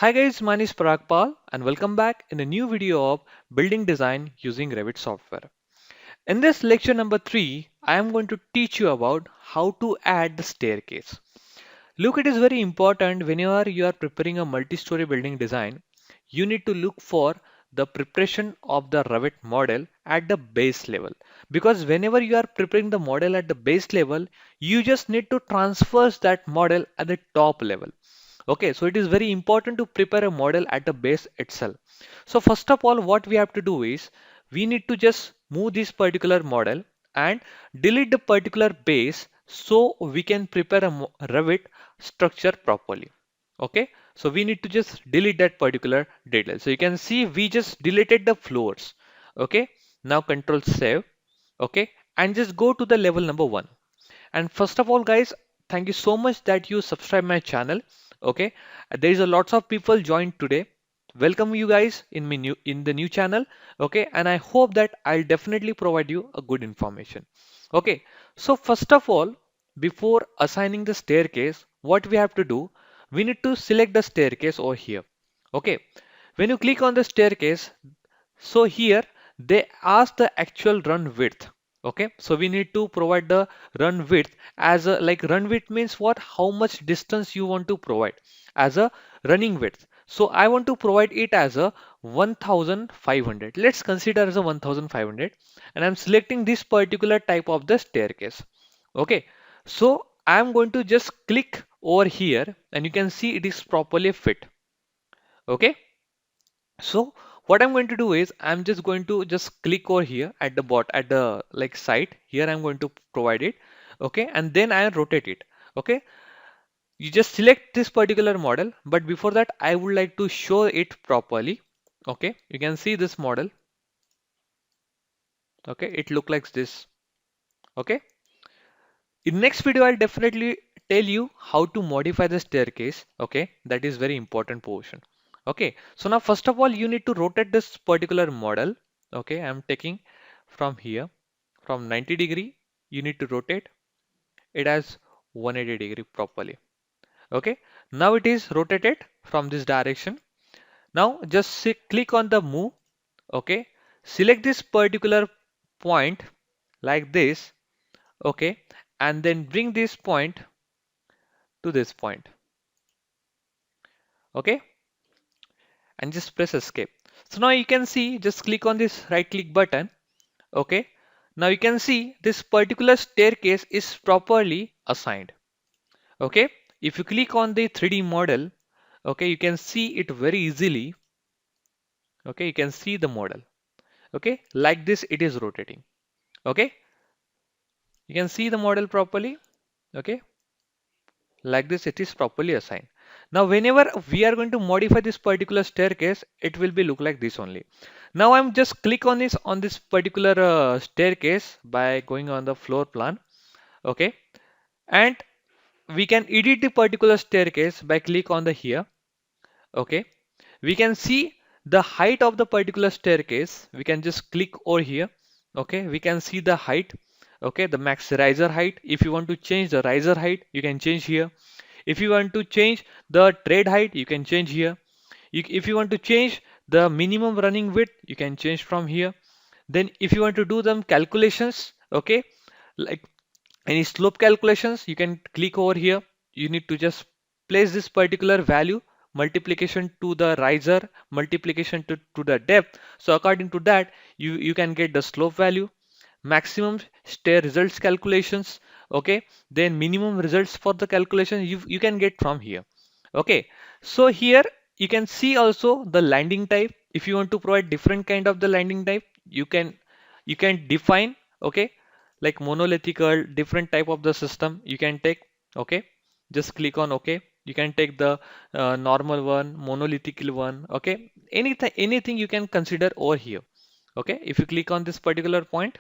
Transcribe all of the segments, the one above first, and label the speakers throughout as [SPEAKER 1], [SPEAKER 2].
[SPEAKER 1] Hi guys, my name is Parag Pal and welcome back in a new video of building design using Revit software. In this lecture number 3, I am going to teach you about how to add the staircase. Look, it is very important whenever you are preparing a multi-story building design, you need to look for the preparation of the Revit model at the base level. Because whenever you are preparing the model at the base level, you just need to transfer that model at the top level. Okay, so it is very important to prepare a model at the base itself. So first of all, what we have to do is we need to just move this particular model and delete the particular base so we can prepare a Revit structure properly. Okay, so we need to just delete that particular detail. So you can see we just deleted the floors. Okay, now control save. Okay, and just go to the level number 1. And first of all, guys, thank you so much that you subscribe my channel. Okay, there is a lots of people joined today. Welcome you guys in the new channel. Okay, and I hope that I'll definitely provide you a good information. Okay, so first of all, before assigning the staircase, what we have to do, we need to select the staircase over here. Okay, when you click on the staircase, so here they ask the actual run width. Okay, so we need to provide the run width as a like run width means what? How much distance you want to provide as a running width. So I want to provide it as a 1500. Let's consider as a 1500 and I'm selecting this particular type of the staircase. Okay, so I'm going to just click over here and you can see it is properly fit. Okay, so what I'm going to do is I'm just going to just click over here at the at the like site. Here I'm going to provide it. Okay, and then I rotate it. Okay, you just select this particular model, but before that I would like to show it properly. Okay, you can see this model. Okay, it look like this. Okay, in next video I'll definitely tell you how to modify the staircase. Okay, that is very important portion. Okay, so now first of all you need to rotate this particular model. Okay, I'm taking from here from 90-degree, you need to rotate it as 180-degree properly. Okay, now it is rotated from this direction. Now just click on the move. Okay, select this particular point like this. Okay, and then bring this point to this point. Okay, and just press escape. So now you can see, just click on this right click button. Okay, now you can see this particular staircase is properly assigned. Okay, if you click on the 3D model, okay, you can see it very easily. Okay, you can see the model. Okay, like this it is rotating. Okay, you can see the model properly. Okay, like this it is properly assigned. Now whenever we are going to modify this particular staircase, it will be look like this only. Now I'm just click on this particular staircase by going on the floor plan. Okay, and we can edit the particular staircase by click on the here. Okay, we can see the height of the particular staircase. We can just click over here. Okay, we can see the height. Okay, the max riser height. If you want to change the riser height, you can change here. If you want to change the trade height, you can change here. If you want to change the minimum running width, you can change from here. Then if you want to do them calculations, okay, like any slope calculations, you can click over here. You need to just place this particular value, multiplication to the riser, multiplication to the depth. So according to that, you can get the slope value, maximum stair results calculations. Okay, then minimum results for the calculation you can get from here. Okay, so here you can see also the landing type. If you want to provide different kind of the landing type, you can define. Okay, like monolithical, different type of the system you can take. Okay, just click on OK. You can take the normal one, monolithical one. Okay, anything you can consider over here. Okay, if you click on this particular point,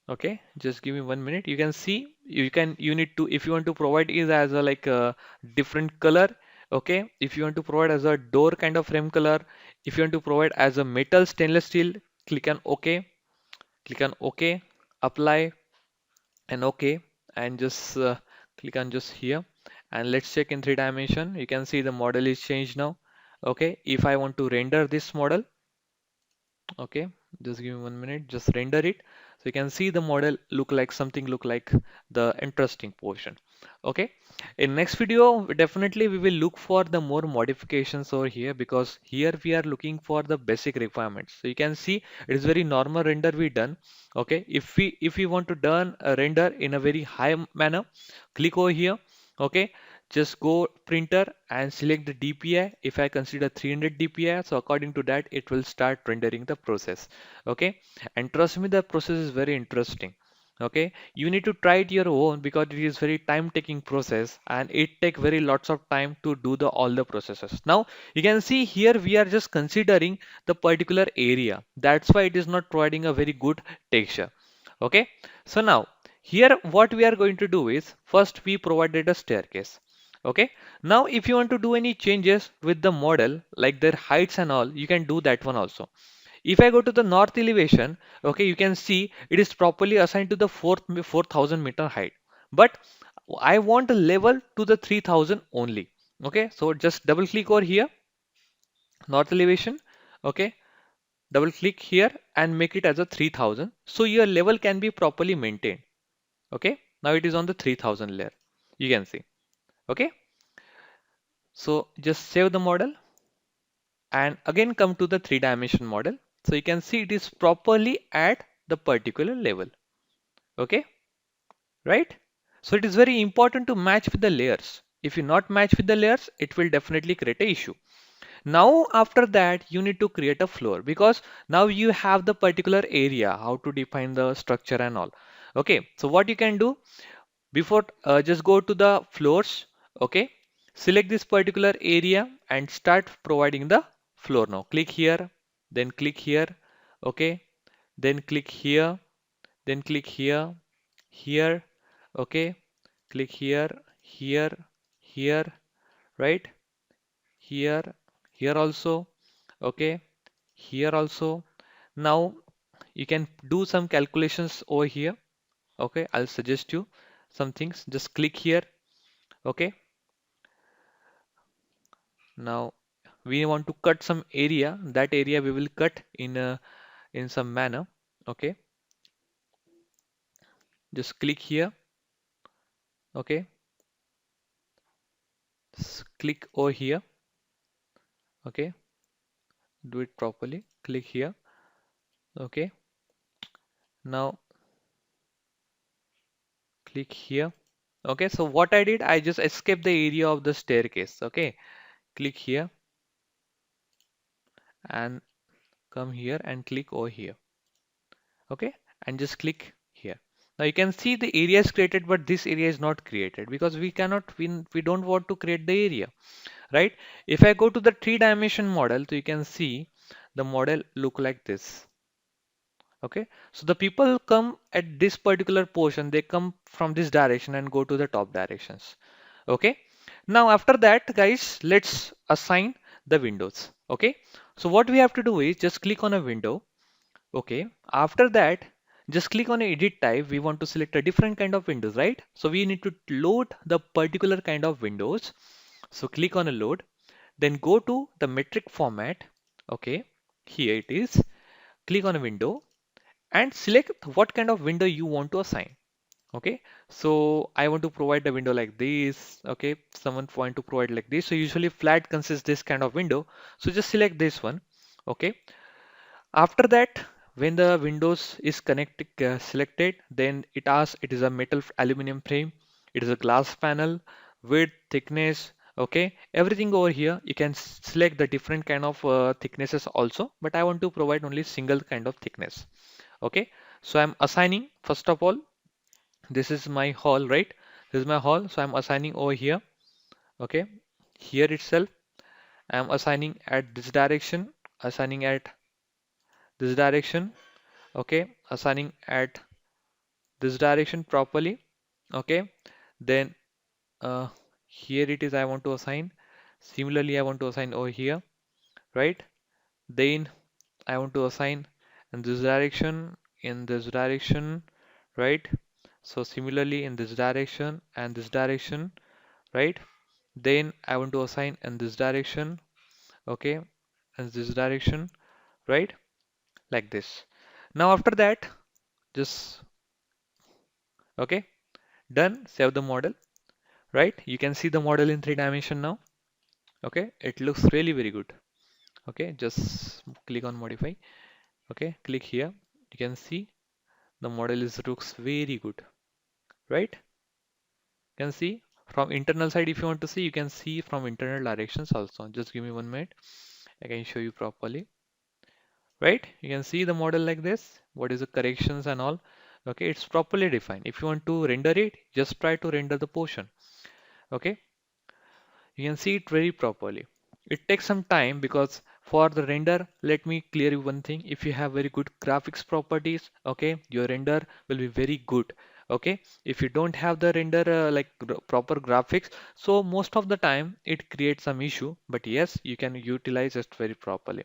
[SPEAKER 1] okay, just give me 1 minute. You can see you need to, if you want to provide is as a like a different color. Okay, if you want to provide as a door kind of frame color, if you want to provide as a metal stainless steel, click on OK, click on OK, apply and OK, and just click on just here, And let's check in 3 dimension. You can see the model is changed now. Okay, if I want to render this model, okay, just give me 1 minute, just render it. So you can see the model look like the interesting portion. Okay, in next video definitely we will look for the more modifications over here, because here we are looking for the basic requirements. So you can see it is very normal render we done. Okay, if we want to done a render in a very high manner, click over here. Okay, just go printer and select the DPI. If I consider 300 DPI, so according to that it will start rendering the process. Okay, and trust me, the process is very interesting. Okay, you need to try it your own, because it is very time taking process and it take very lots of time to do the all the processes. Now you can see here we are just considering the particular area, that's why it is not providing a very good texture. Okay, so now here what we are going to do is, first we provided a staircase. Okay, now if you want to do any changes with the model, like their heights and all, you can do that one also. If I go to the north elevation, okay, you can see it is properly assigned to the 4000 meter height. But I want a level to the 3000 only. Okay, so just double click over here, north elevation. Okay, double click here and make it as a 3000. So your level can be properly maintained. Okay, now it is on the 3000 layer. You can see. Okay, so just save the model and again come to the 3 dimension model. So you can see it is properly at the particular level. Okay, right? So it is very important to match with the layers. If you not match with the layers, it will definitely create a issue. Now after that you need to create a floor, because now you have the particular area how to define the structure and all. Okay, so what you can do before, just go to the floors. Okay, select this particular area and start providing the floor. Now click here, then click here. Okay, then click here, then click here, here. Okay, click here, here, here, right, here, here also. Okay, here also. Now you can do some calculations over here. Okay, I'll suggest you some things. Just click here. Okay, now we want to cut some area. That area we will cut in some manner. Okay, just click here. Okay, click over here. Okay, do it properly. Click here. Okay, now click here. Okay, so what I did, I just escaped the area of the staircase. Okay, click here and come here and click over here. Okay, and just click here. Now you can see the area is created, but this area is not created because we don't want to create the area, right? If I go to the 3 dimension model, so you can see the model look like this. Okay, so the people come at this particular portion, they come from this direction and go to the top directions. Okay, now after that guys, let's assign the windows. Okay, so what we have to do is just click on a window. Okay, after that just click on edit type. We want to select a different kind of windows, right? So we need to load the particular kind of windows. So click on a load, then go to the metric format. Okay, here it is. Click on a window and select what kind of window you want to assign. Okay, so I want to provide the window like this. Okay, someone want to provide like this. So usually flat consists this kind of window. So just select this one. Okay, after that, when the windows is connected selected, then it asks it is a metal aluminum frame, it is a glass panel, width, thickness. Okay, everything over here you can select the different kind of thicknesses also, but I want to provide only single kind of thickness. Okay, so I'm assigning, first of all, this is my hall, right? This is my hall, so I'm assigning over here. Okay, here itself I'm assigning at this direction, assigning at this direction. Okay, assigning at this direction properly. Okay, then uh, here it is I want to assign. Similarly I want to assign over here, right? Then I want to assign in this direction, in this direction, right? So similarly in this direction and this direction. right? Then I want to assign in this direction, okay, in this direction, right? Like this. Now after that, just okay, done, save the model, right? You can see the model in 3 dimension now. Okay, it looks really very good. Okay, just click on modify. Okay, click here. You can see the model is looks very good, right? You can see from internal side if you want to see, you can see from internal directions also. Just give me 1 minute. I can show you properly, right? You can see the model like this. What is the corrections and all. Okay, it's properly defined. If you want to render it, just try to render the portion. Okay, you can see it very properly. It takes some time because for the render, let me clear you one thing. If you have very good graphics properties, okay, your render will be very good. Okay, if you don't have the render proper graphics, so most of the time it creates some issue. But yes, you can utilize it very properly.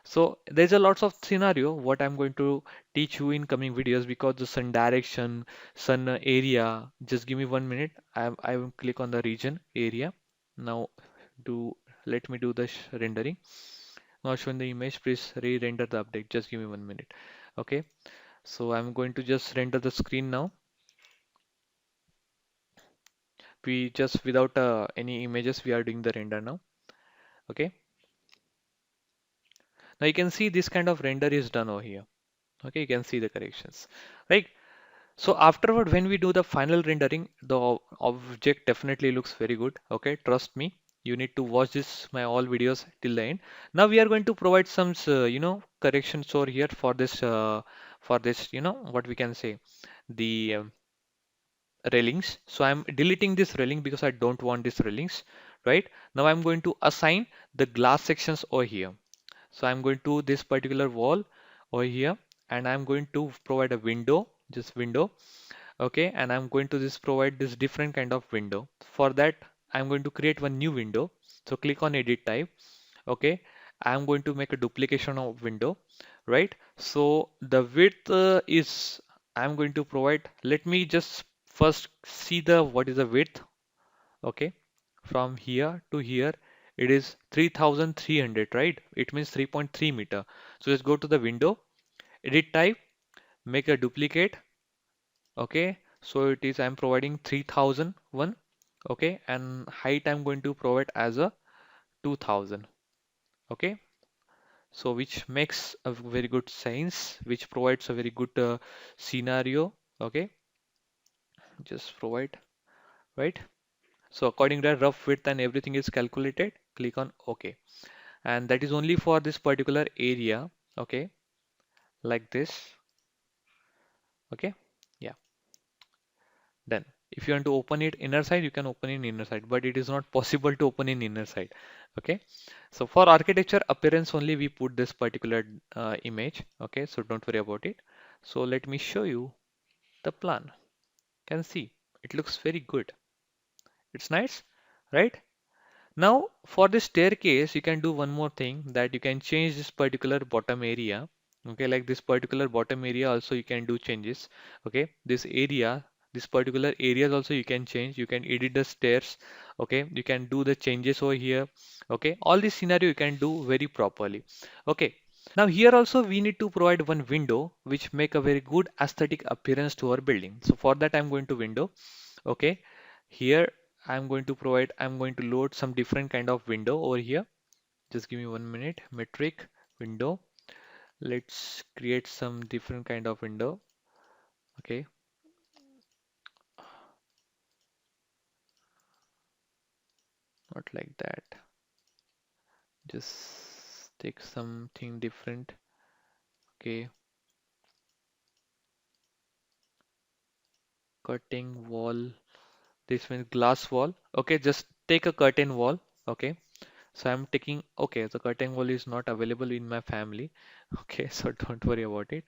[SPEAKER 1] So there's a lots of scenario what I'm going to teach you in coming videos because the sun direction, sun area. Just give me 1 minute. I will click on the region area. Now do let me do the rendering. Now showing the image, please re-render the update. Just give me 1 minute. Okay. So I'm going to just render the screen now. We just without any images we are doing the render now. Okay. Now you can see this kind of render is done over here. Okay, you can see the corrections, right? So afterward, when we do the final rendering, the object definitely looks very good. Okay, trust me. You need to watch this my all videos till the end. Now we are going to provide some, corrections over here for this, what we can say, the railings. So I'm deleting this railing because I don't want this railings, right? Now I'm going to assign the glass sections over here. So I'm going to this particular wall over here, and I'm going to provide a window, just window. Okay, and I'm going to this provide this different kind of window. For that, I'm going to create one new window. So click on edit type. Okay, I'm going to make a duplication of window, right? So the width is I'm going to provide. Let me just first see the what is the width. Okay, from here to here it is 3300, right? It means 3.3 meter. So let's go to the window, edit type, make a duplicate. Okay, so it is I'm providing 3001. Okay, and height I'm going to provide as a 2000. Okay, so which makes a very good sense, which provides a very good scenario. Okay, just provide, right? So according to the rough width and everything is calculated, click on OK. And that is only for this particular area. Okay, like this. Okay, yeah, done. If you want to open it inner side, you can open in inner side, but it is not possible to open in inner side. Okay, so for architecture appearance only we put this particular image. Okay, so don't worry about it. So let me show you the plan. Can see it looks very good. It's nice, right? Now for the staircase, you can do one more thing, that you can change this particular bottom area. Okay, like this particular bottom area also you can do changes. Okay, this area, this particular areas also you can change. You can edit the stairs. Okay, you can do the changes over here. Okay, all this scenario you can do very properly. Okay, now here also we need to provide one window which make a very good aesthetic appearance to our building. So for that I'm going to window. Okay, here I'm going to load some different kind of window over here. Just give me 1 minute. Metric window. Let's create some different kind of window. Okay, not like that. Just take something different. Okay, cutting wall. This means glass wall. Okay, just take a curtain wall. Okay, so I'm taking, okay, the curtain wall is not available in my family. Okay, so don't worry about it.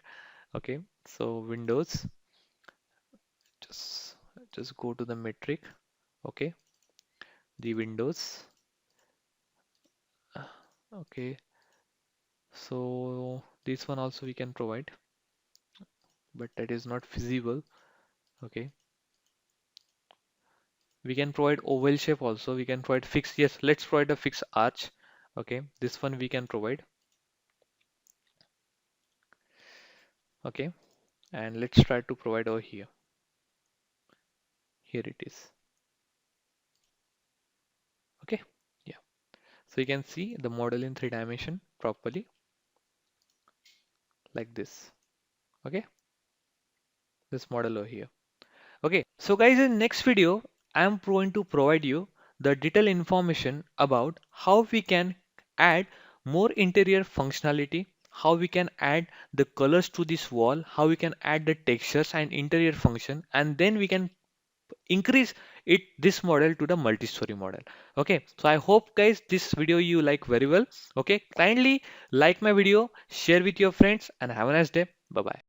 [SPEAKER 1] Okay, so Windows, just just go to the metric. Okay, the Windows. Okay, so this one also we can provide, but that is not feasible. Okay, We can provide oval shape also. We can provide fixed. Yes, let's provide a fixed arch. Okay, this one we can provide. Okay, and let's try to provide over here. Here it is. Okay, yeah. So you can see the model in 3 dimension properly like this. Okay, this model over here. Okay, so guys, in next video, I am going to provide you the detailed information about how we can add more interior functionality, how we can add the colors to this wall, how we can add the textures and interior function, and then we can increase this model to the multi-story model. Okay, so I hope guys this video you like very well. Okay, kindly like my video, share with your friends, and have a nice day. Bye bye.